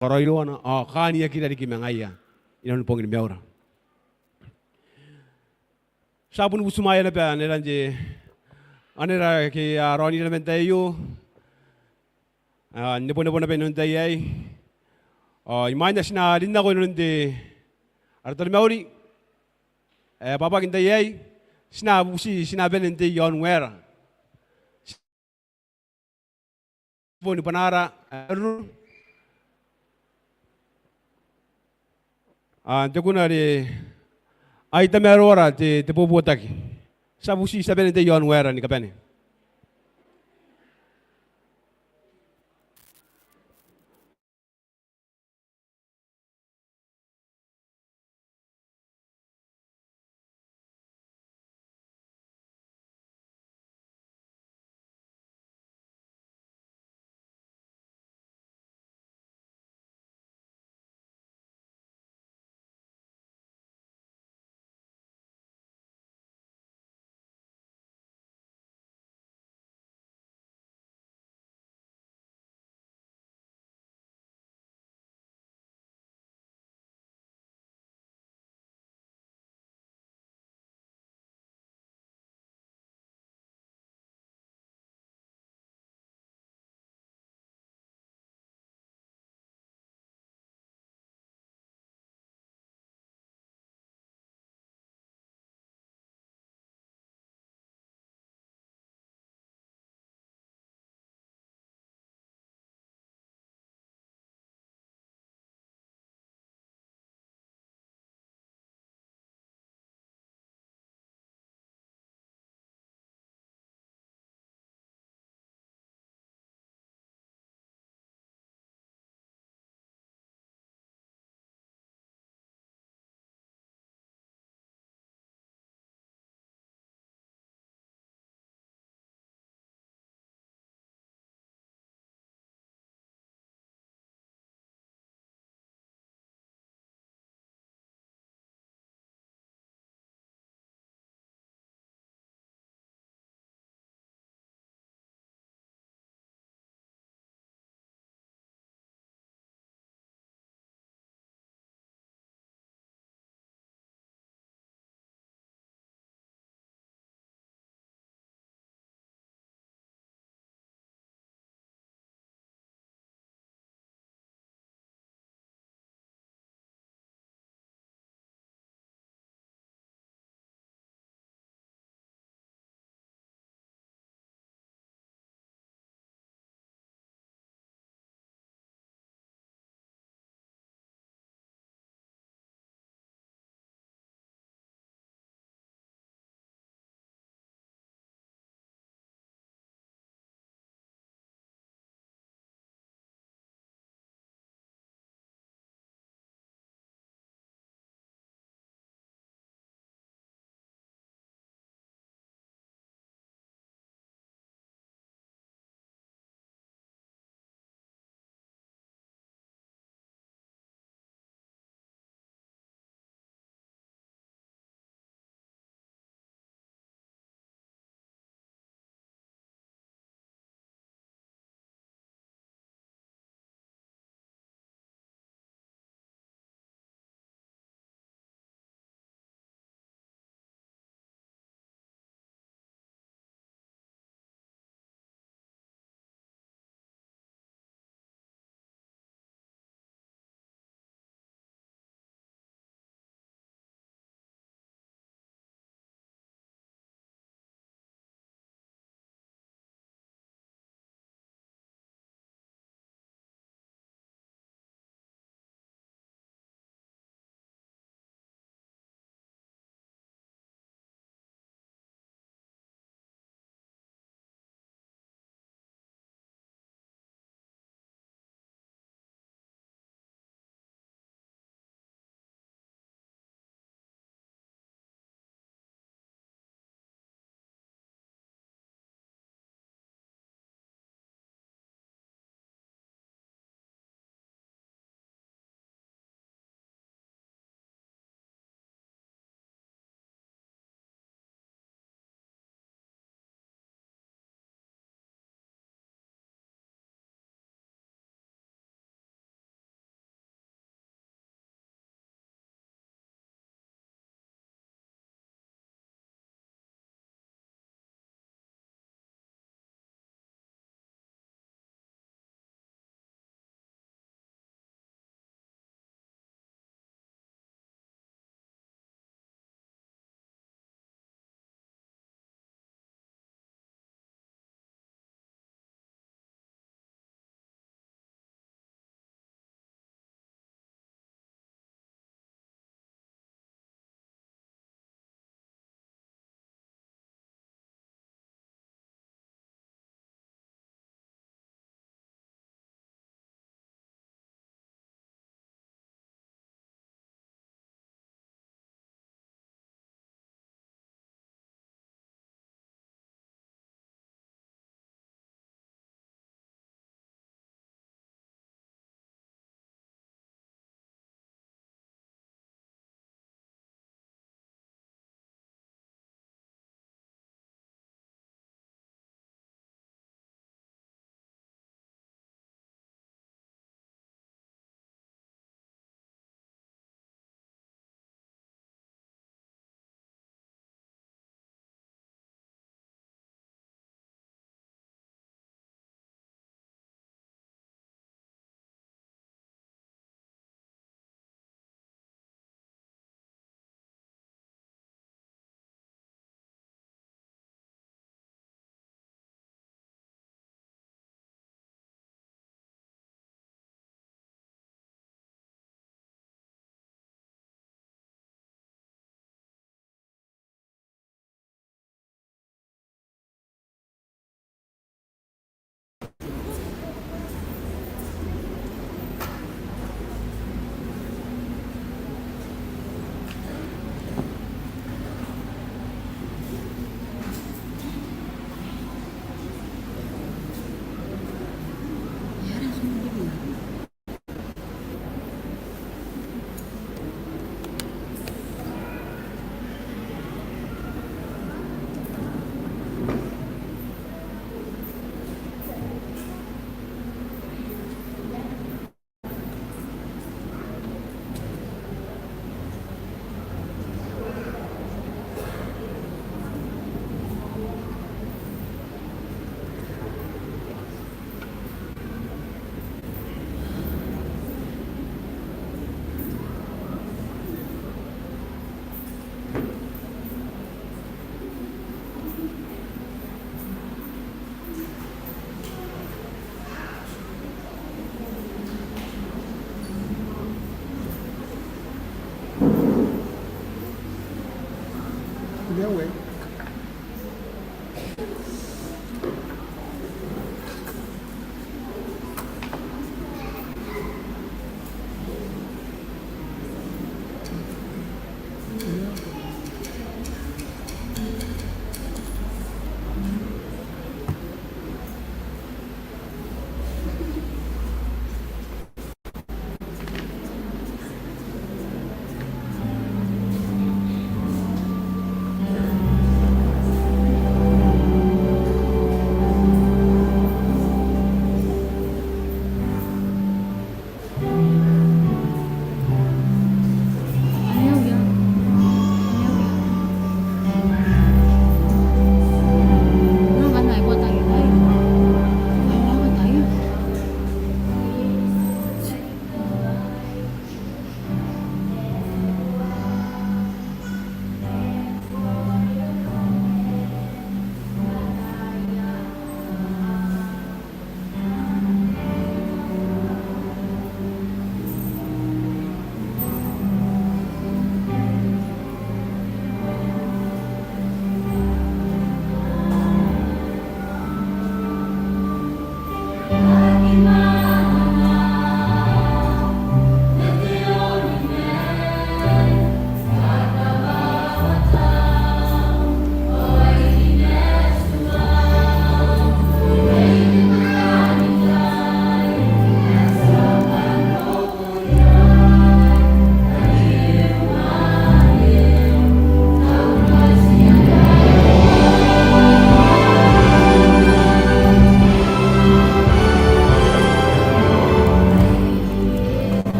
Koroiroana kani akira ki mangaya ina pongin meura sabun usumaya na pa neranje anera ki roni na mentayu nepo na penuntai imanya sina rinna ko nunde Taromauri Ababaki ntai sina usi sina benente yon wera boni panara te kuna de ai te merora te pobuotaki sabusi sabene te yon wera ni kapene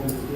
Sabbath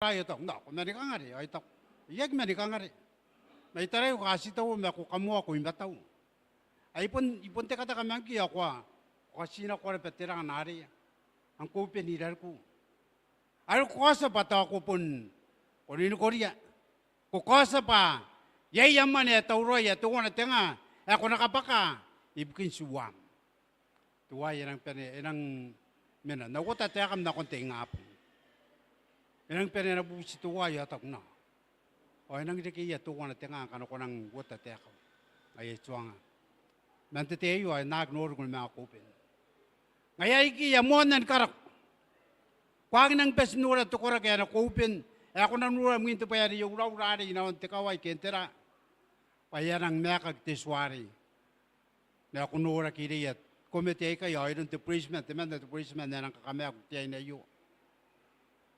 Ayo tak ndak, meri kangari, ayo tak, iya meri kangari. May taray ko kasi tahu, may ako kamu ako imbat tahu. Ay ipon te kata kami angki ako, kasi na ko repetiran nari, ang kopi nirar ko. Ayo kuasa pa tahu ako pun, korin Korea, kuasa pa, yay yaman ya tahu roy ya tuwa na tenga, ako nakapaka, ibukin suwam. Tuwa yan ang mena, nakuta tayakam na konti ngapon. Enang pera na busi tuwa ya tak na. O enang deki ya tuwa na tenga kano ko nang wota teko. Ay tuanga. Nante teyo ay nor ko mga kupin. Ngaya iki ya mo nan karak. Kwag nang pes nura to kora kaya na kupin. Ako nang nura minto pa yari yung raurari na on tekaway kentera. Paya nang mekag tiswari. Na ako nura kiriyat. Komite kayo ay dun te prisman. Teman na te prisman na nang kakamek tiyay na iyo.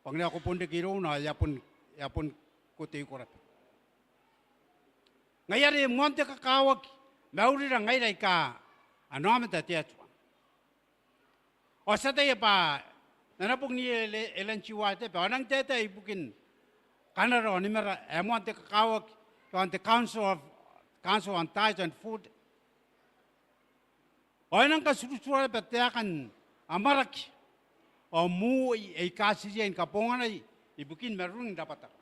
Pag na ako pun de iroun na yapon kuti ko rap. Ngayari monte kakawag mauri ra ngay ka ano amat teatro. O sa tayo pa nanapog ni Elan Chiwate pa anang teta ibukin kanaro ni mera monte kakawag on the Council on Ties and Food. O nang kasusura pa teakan amarak. O mu ay kasi yan kapongan ay ibukin meron dapat ako.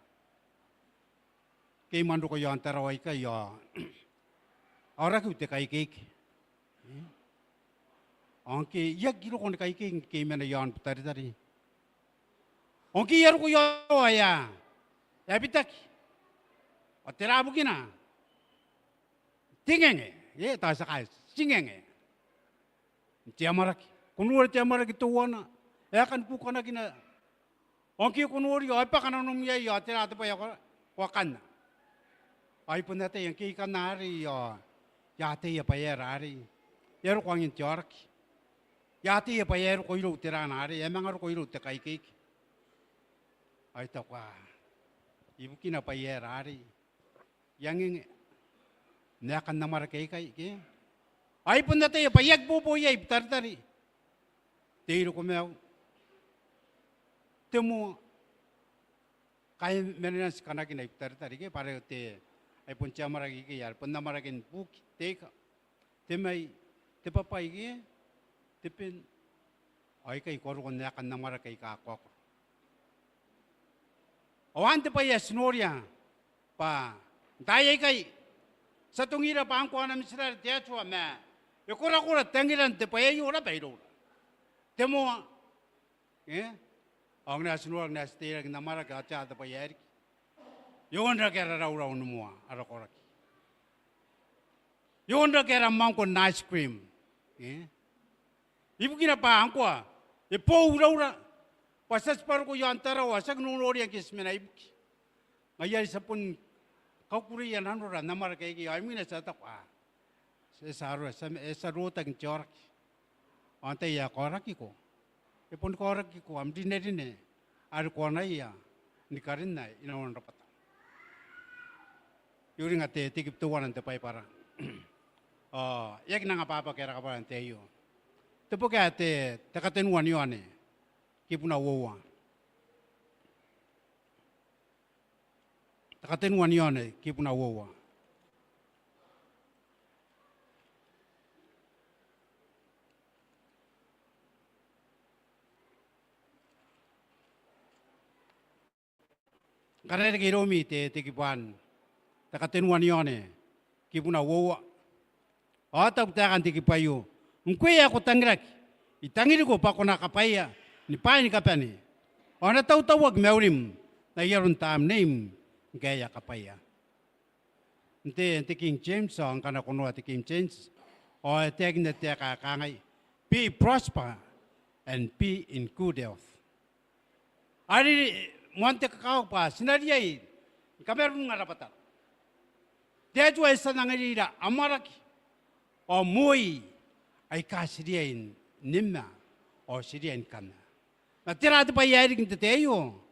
Kay mando ko yan taraway kayo. Ora ko te kay cake. Angke yak giro ko kay cake kay mena yan tari. Angke yar ko yo aya. Ya bitak. O tira bukina. Tingenge. Ye ta sa kay singenge. Tiamarak. Kunur tiamarak tuwana. Akan ku kana kina onki kunuri ay pa kana num ya ya tira ta pa ya ko kan ay pun nate yang ki kanari ya te ya pa ya rari ya ro kwangin tiark ya te ya pa ya ro ko iru tira nari ya mangar ko iru te kai ki ay ta kwa ibu kina pa ya rari yang ne akan namar kai ki ay pun nate ya pa yak bubo ya tari te iru ko meu temu kaya menas kanak ina iptar tari ke pare te ay punca maragi ke yar punna maragin buk teka temai te papai ke tepin ay kay korgon na kan namara kay kakok awan te pa yes noria pa dayay kay sa tungira pa ang kuha namin sila teatro ma kura tengiran te pa yayo na bayro temu ang nasunod ang nastirang namara ka at pa yari. Yung na kaya raw numu arakorak. Yon ra kera mang ko ice cream. Ibu kina pa angko. Po ura. Pasas paru ko yon tara wasak nunori ang kismena ibu. Ngayari sa pun kaukuri yan hanura namar kay ki ay mina sa takwa. Sa ruta ng chorak. Ante ya koraki ko. Ipon koraki ko am dinne. Ar ko na iya. Ni karin na inaon rapat. Yuri nga te tikip tuwan ang tepay para. Yak na nga papa kera ka parang teyo. Tepo kaya te takatenuan yun kipuna wowa. Takatenuan yun kipuna wowa. Karena kiromi te kipuan. Takatenuan yun kipuna wowa. Atap takan tikipayo. Mkuya ko tangrak. Itangiri ko pa ko nakapaya. Ni pa ni kapani. Ona taw-tawag meurim. Na yarun tam name. Gaya kapaya. Nte King James ang kana kuno ati King James. O teg na teka kangay. Be prosper and be in good health. Ari monte kakao pa sinariyay. Kamerun nga rapatat. Dejo esa nangarira amaraki. O muy ay kasiriyain nimma o siriyain kana. Natirado pa yari kinti tayo.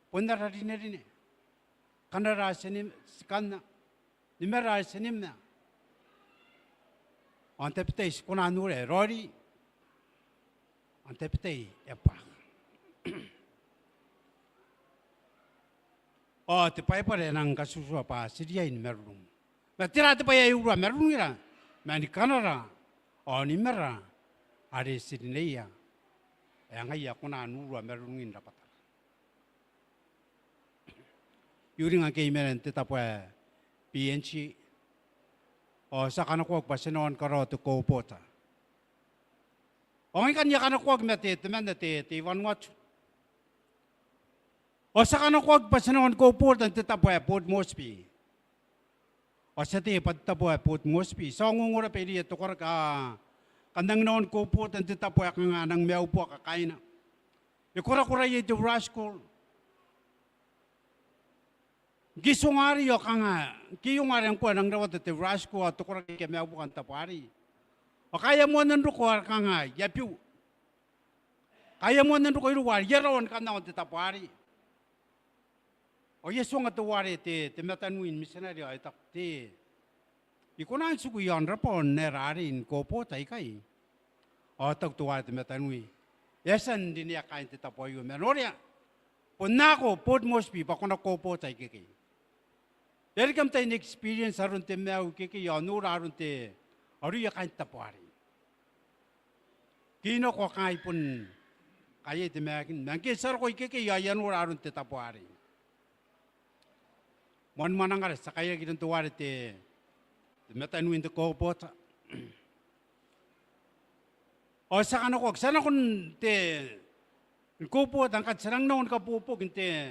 Punara rin. Kanara sinim kana. Nimera sinimna. Antepitay kunanure rori. Antepitay epa. O tipay pa rin ang kasuswa pa siriyain meron. Natirado pa yari meron nila. Mani kanara o nimera are sirineya. Yang ay kunanura meron ngin dapat. Yuri nga kay meron titapo PNC o sa kanakuwag pa sinuan karo to kopota. O ngayon kanya kanakuwag mati teman dati Ivan Watch. O sa kanakuwag pa sinuan kopota titapo Port Moresby. O sa ti pagtapo Port Moresby. So ngungura pili ito kor ka kandang noon kopota titapo nga nang miyaupo kakain na. Ikura-kura yung rush school. Gisungari yo kanga kiyungari ang kuan ang rawat te rasko at tukura kay bukan tapari. O kaya mo nandu ko kanga yapiu. Kaya mo nandu ko iruwar yaron kana te tapari. O yeso nga tuwari te metanuin misenaryo ay takte. Ikunan suku yon rapon nerarin kopo tay kai. O tak tuwari te metanui. Yesan din ya kain te tapoyo menoria. Punako Port Moresby pa kuna kopo tay kiki. Dari kam tayo experience harun te meaw kiki yanur harun te aru ya kain tapari. Kino ko kai pun kaya te meakin nangke sar ko kiki yanur harun te tapari. Mon manangar sa kaya gidan tuwari te metanuin te kopota. O sa kano ko sana kun te kopota ang katsarang noon kapupog te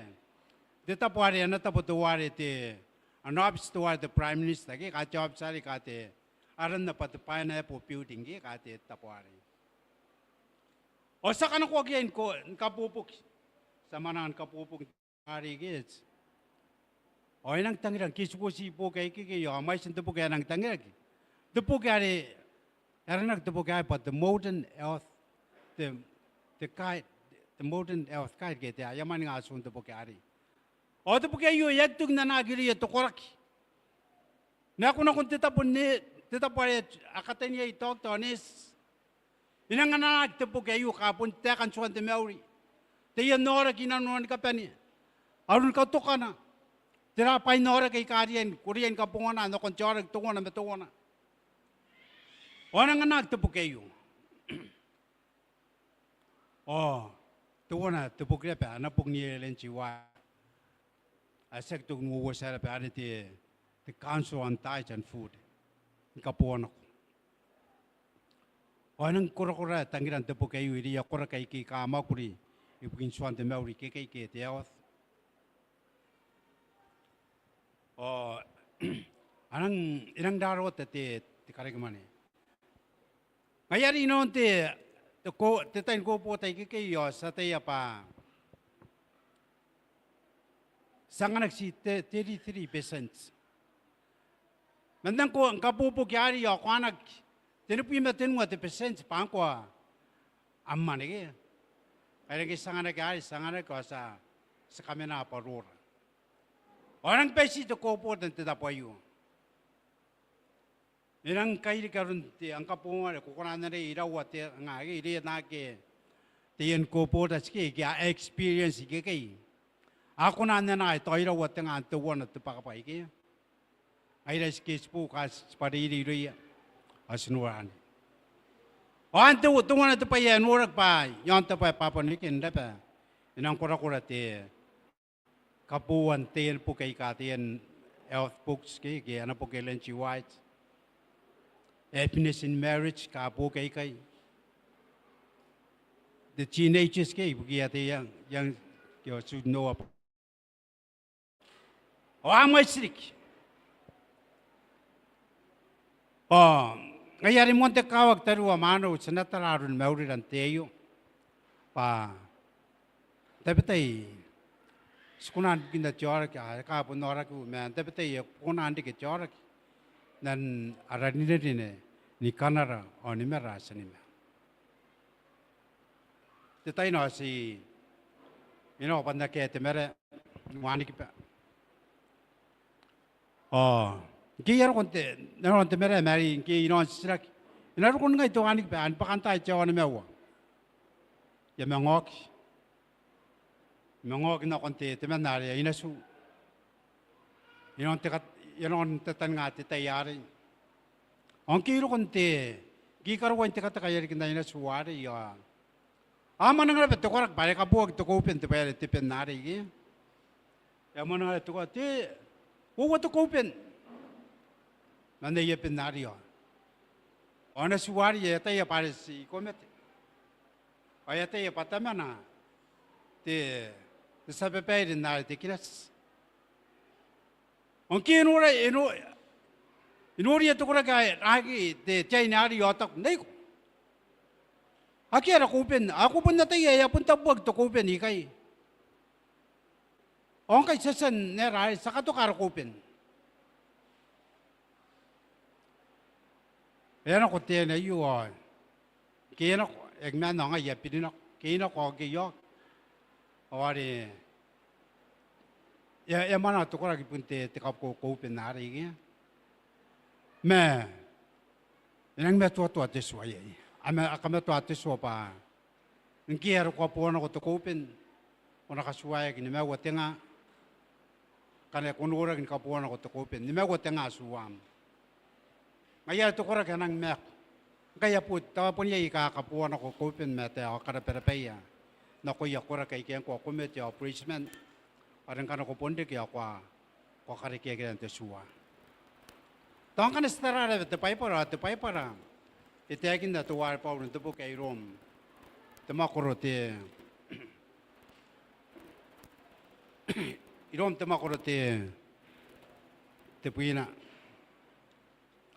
tapari na taputuwari te Anobs toward the Prime Minister, job sari kate, aran na patupayan na po building, kate tapuari. O sa kanang ko again ko, kapupok, sa manang kapupok, hari gits. O inang tangirang, kisukusi po kay kikiyo, may sinto po kaya nang tangirang. Dupo kaya, aran dupo kaya pa, the modern health, the modern health kaya kaya, yaman nga asun dupo kaya. O ito po kayo, yagtog na nagiri ito korak. Na ako na kung titapon akatan niya itok to anis. Inanganag ito po kayo, kapon tekan suwan te meuri. Tiyan nora kinanuan ka pa niya. Arun ka to ka na. Tirapay nora kay kariyan, kuriyan ka po nga na, no kontsyorag tungo na metungo na. O nanganag ito po kayo. O, tungo na, ito po kaya pa, anapog niya lenchiwa. Asek tu nguwo sara pe ane the Council on Diet and Food. Kapuan ako. O anang kura-kura tangiran tepo kayo iri ya kura kay ki kama kuri ipukin suan te meuri ke te yawas. O Anang inang daro te karek mani. Ngayari non te tain ko po tay kay yo sa tay pa. Sanganak si 33%. Mandang ko ang kapupo kyari yo ko anak tinupi matin mo te percent pa ko amma ne. Kaya kay sanganak ko sa kami na parura. Orang pesi to ko po dan te dapayo. Irang kairi karun ti ang kapungan ko kuna na re iraw at nga iri na ke tiyan ko po das ke experience ke kay ako na na ito iraw at nga tuwan at pakapay ke ay res ke po kas pariri ri asnuran o anto tuwan at pa yan urak pa yon to pa papanikin da pa inang kura te kapuan tiyan po kay katiyan health books ke ano po kay Lenchi White. Happiness in marriage, kapo kay. The teenagers kay, bugiyate yang you should know up. O amay srik. O, ngayari mo te kawag taruwa mano, sanatararun mauriran teyo. Pa, tapitay, sikunan kinda tiorak, kapon norak man, tapitay, kunan di ke tiorak. Dan aranire ni kanara o ni mera sanime. Tetai no si panda ke te mere wani ki pa. Oh, kiyar konte naron te mere mari ki sirak. Naron kon ngai to wani ki pa an pakanta che wani mewa. Ya mengok na konte te menare inasu. Inon tetan nga te tayari. Ang kiro konti, gikarwan te kata kayari kinda ina suwari ya. Ama nang rapat to korak bare kabuag to kopen te bare te penari gi. Ya mo nang to ko te wo to kopen. Nande ye penari ya. Ona suwari ya te ya pare si komet. Aya te ya patamana te sabe pere nari te kiras. Ang kinura inuri to kura kay agi te chay nari yotak nei ko. Aki ara kupen ako pun natay ya pun tabag to kupen ikay. Ong kay sasan neray sa kato kara kupen. Yan ko te na yu ay. Kaya ko egman nga ya pidin kaya ko giyok. Awari ya mana to kora kipunte te kap ko open nari gi me nang me to te so ye ama akame to te so pa ngier ko po na ko to open ona ka suaya gi me watenga kane kunura gi ka po na ko to open ni me watenga suam ngaya to kora kanang me kaya put ta pun ye ka po na ko open me te akara perepeya na ko ya kora kai ken ko komete operation orang kana ko ponde kya kwa kare kya kya te suwa tong kana stara te pai para ite akin da to war pa un to po iroun te makoro te iroun te makoro te puina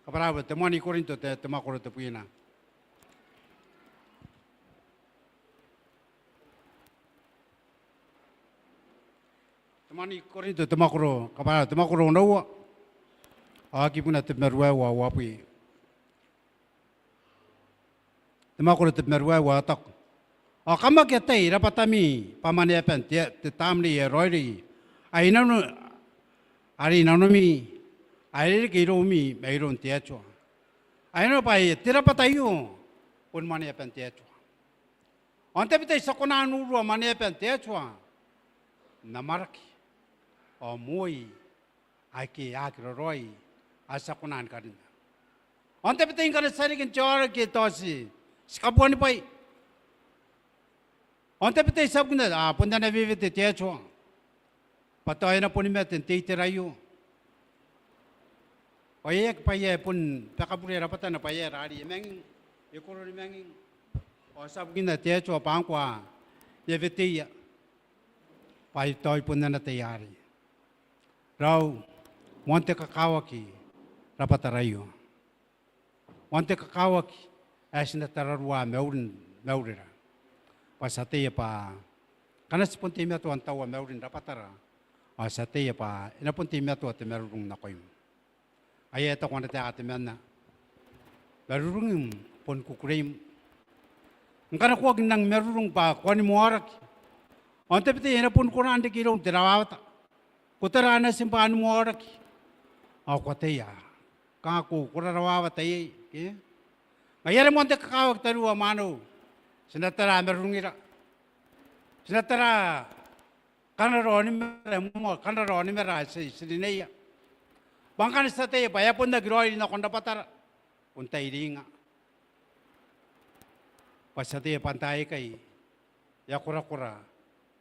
kapara te mani korinto te makoro te puina Temani korinto temakro kapara temakro nawa aki puna temerwa wa wapi temakro temerwa wa tak akama ke tai rapatami pamane pen te tamli roiri aina no ari nanomi ai ke romi meiron teacho aina pai terapatayo pun mane pen teacho ante pite sakona nuru mane pen teacho namaraki o moi aki roi asa kunan karin ante piting kare sari kin chor ke tosi skaponi pai ante piting sab kun punda na vive te techo patoy na puni met te terayu o ek paye pun takapure rapatan na paye rari meng ekoro ni meng o sab kin techo pangkwa ye vetia pai toy punda na tayari Rau, monte kakawaki, rapatarayo. Wante kakawaki asina tararua meurira. Pasate pa kanas punti metu antawa meurin rapatara. Asate pa ina punti metu ate merurung nakoy. Ayata kwanda te ate menna. Merurung pon kukureim. Ngkana kuwag nang merurung pa kwani muarak. Ante pete ina pun kurang de kirong terawata. Kutarana simpan muarak. Ako teya. Kaku kurarawawa tayo. Mayroon mo ang kakawag taruwa mano. Sinatara merungira. Sinatara kanaroni mera sininaya. Bangkan sa tayo paya pun nagroy na konda patara. Untay ringa. Pasate pantay kay yakura-kura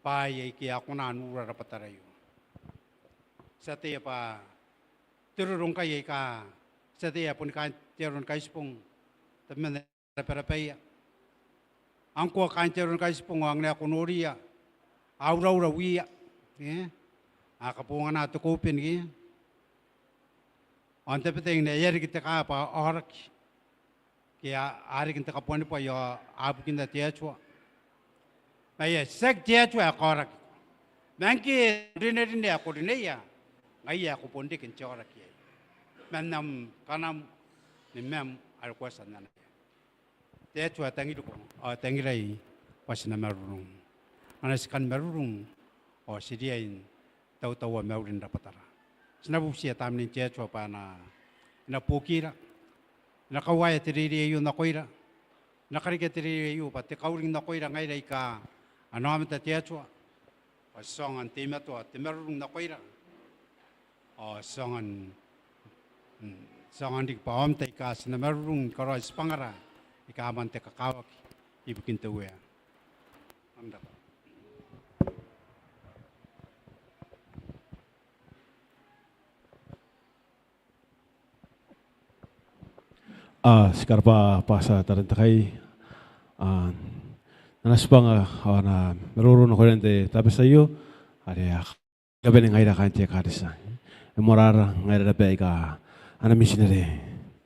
payay kaya ako na anura rapatarayo. Sa tayo pa tururong kay ka sa tayo pun ka tiyaron kay spong temen repaya. Angko kanceron kay spong ang na kunoria. Aura wiya. Akapungan na tukupin gi. Ante peteng na yeri kita ka pa orak. Kaya ari kita kapuan pa yo abu kinda tiachwa. Maya sek tiachwa korak. Mangki rine ako rineya. Ngaya ako pundi kin chorak ye. Manam kanam ni mem alkwasan na. Tiachwa tangi ko. Tangi rai pas na marurung. Anas kan marurung. Siriain tahu-tahu meurin rapatara. Senabu sia tamnin tiachwa pa na pukira. Nakawaya tiririyo nakoira. Nakarika tiririyo pati kauring nakoira ngay ka ano amin tatiachwa. Songan timato at timarung nakoira. Songan di paom tay ka sinamarung karois pangara. Ikaman te kakawak ibukin tuwe. Amda. Sekarang pa sa Tarantekai nanaspang na merurun ako nante tapos sa iyo ada gabi ng ngaira kan tiya karisa morar ngaira pe ka ana missionary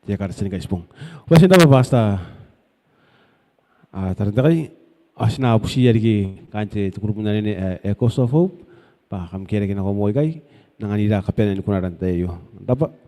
tiya karisa ni kaispong wasin dapat basta Tarantekai asna busi yari kante grupo na ni Echoes of Hope pa kam kere kina ko moy kay nanganira kapen ni kunaran tayo dapat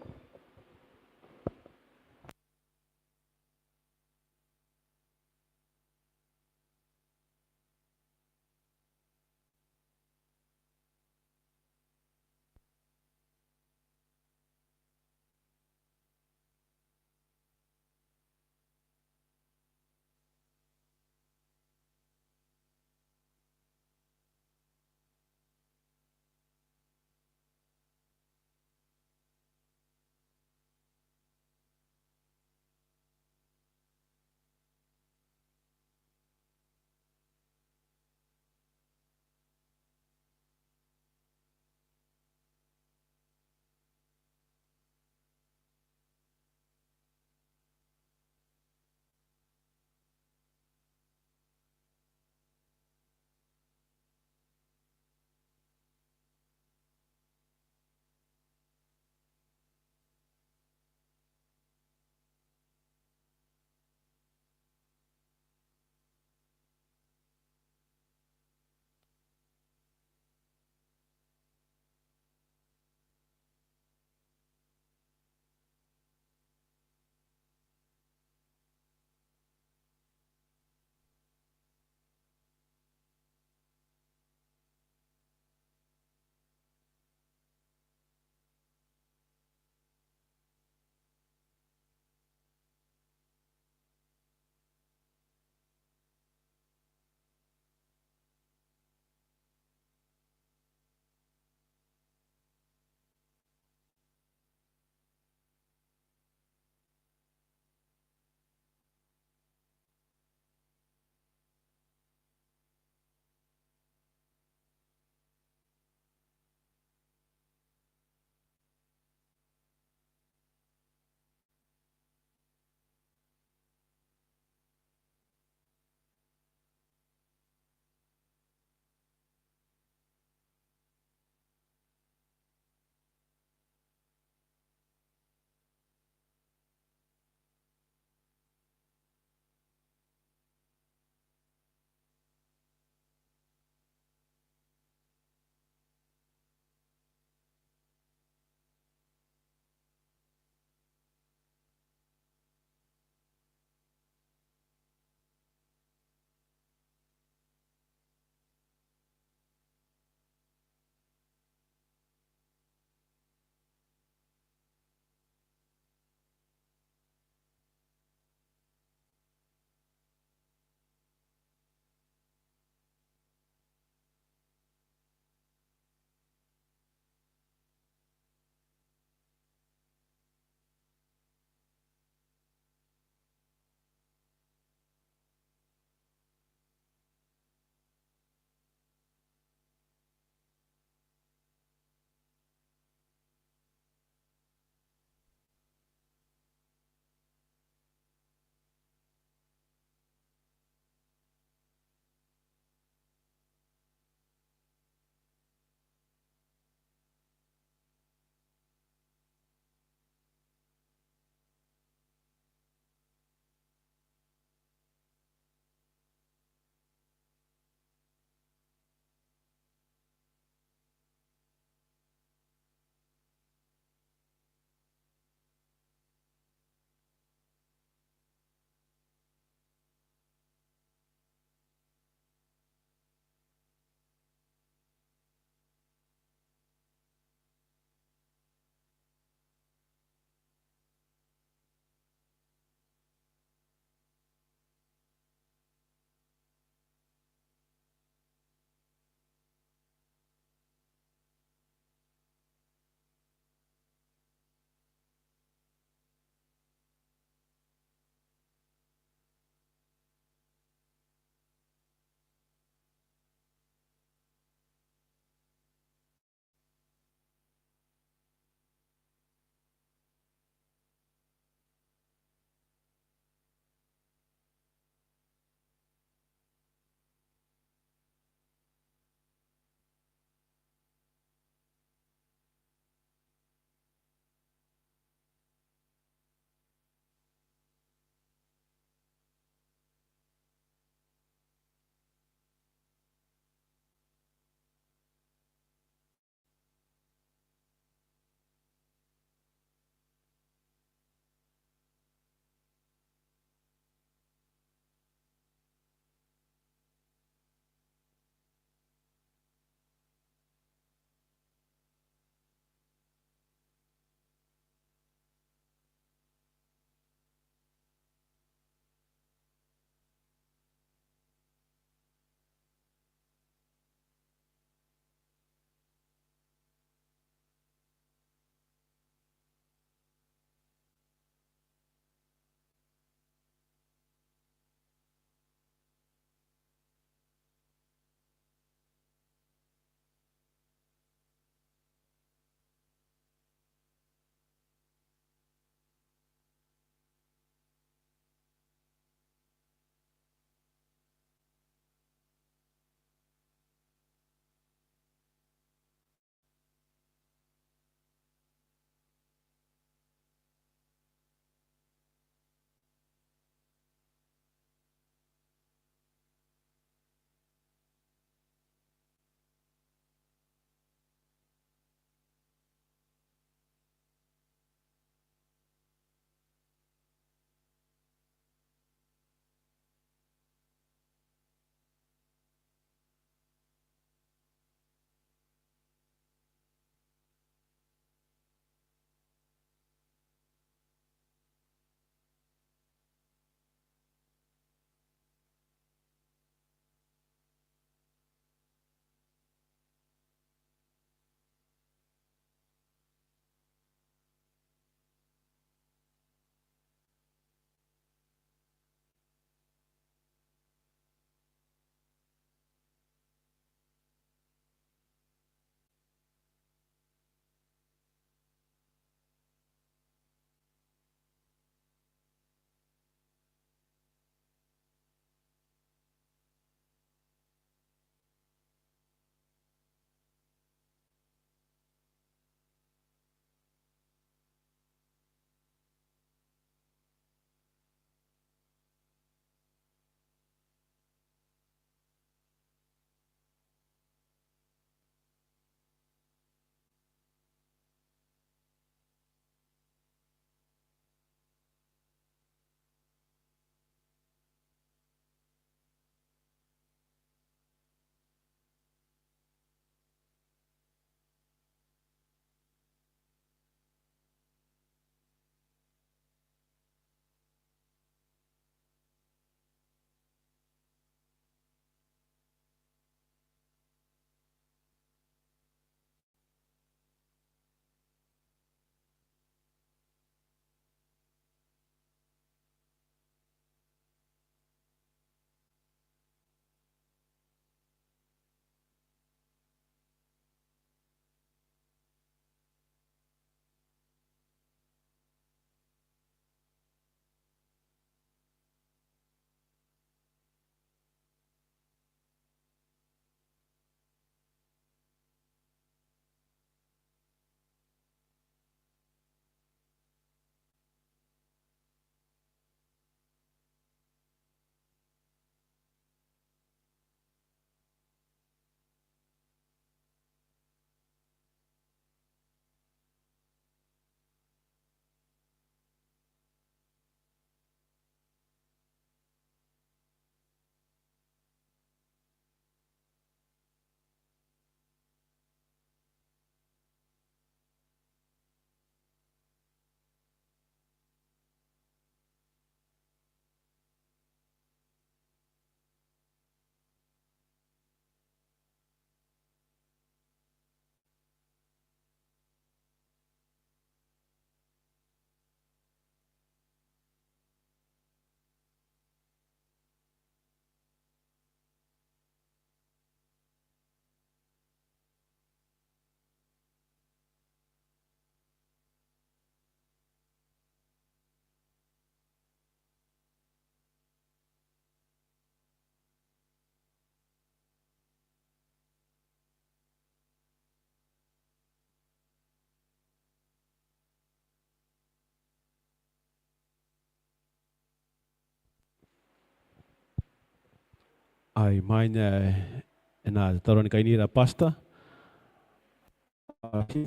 Ai main na Taromauri nira pasta.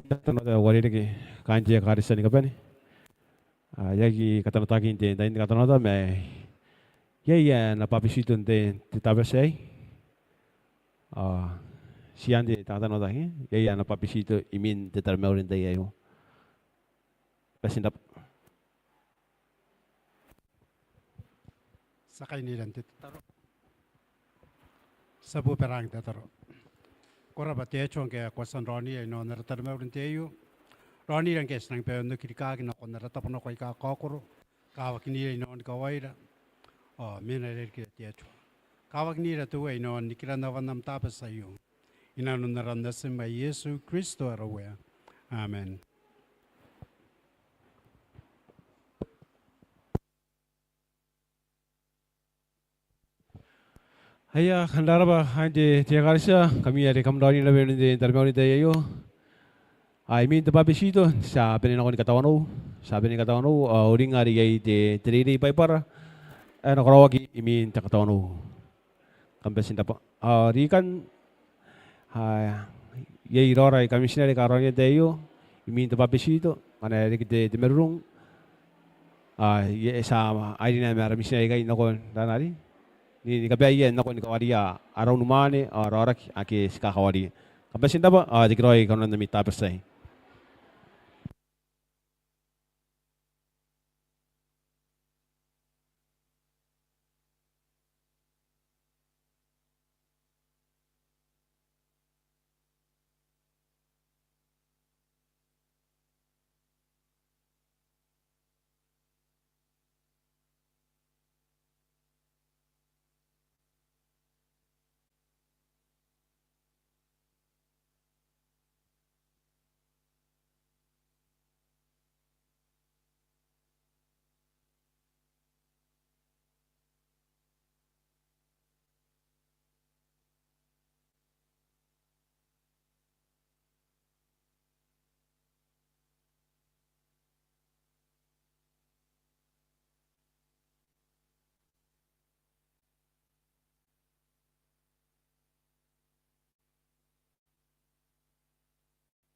Katano da wari ke kanje karisa ni kapani. Yagi katano taki inte tain katano da me ya na papisito inte tabasai. Sian de katano da ya na papisito imin te Taromauri inte yayo. Pasindap. Sakay nilang titaro. Sabu perang titaro. Kora ba tiechon ke kwasan Ronnie ay no naratarmaw rin tayo. Ronnie lang kes nang peon no kirikagi na kon naratapan ako ika kakoro. Kawak nila no kawaira. Minarir kita tiechon. Kawak nila tu ay no nikilanawan nam tapas sa iyo. Inanon narandasin may Yesu Kristo arawe. Amen. Haya kandara ba hanje tia karisa kami ada kamdani na berin de Taromauri inte yayo. Imin te papisito sa penin ako ni katawano. Sabi ni katawano uring ari yay te tiriri pa para. Nakrawagi imin te katawano. Kampesin dapat. Rikan yay roray kami sinari karonya te yayo. Imin te papisito mana rikite te merung. Sa ay na marami sinari kay nakon danari. Ni kabayan nakon ni kawariya araw numane ararak ake sikakawari. Kampesin dapat dikroy kanon na mitapasay.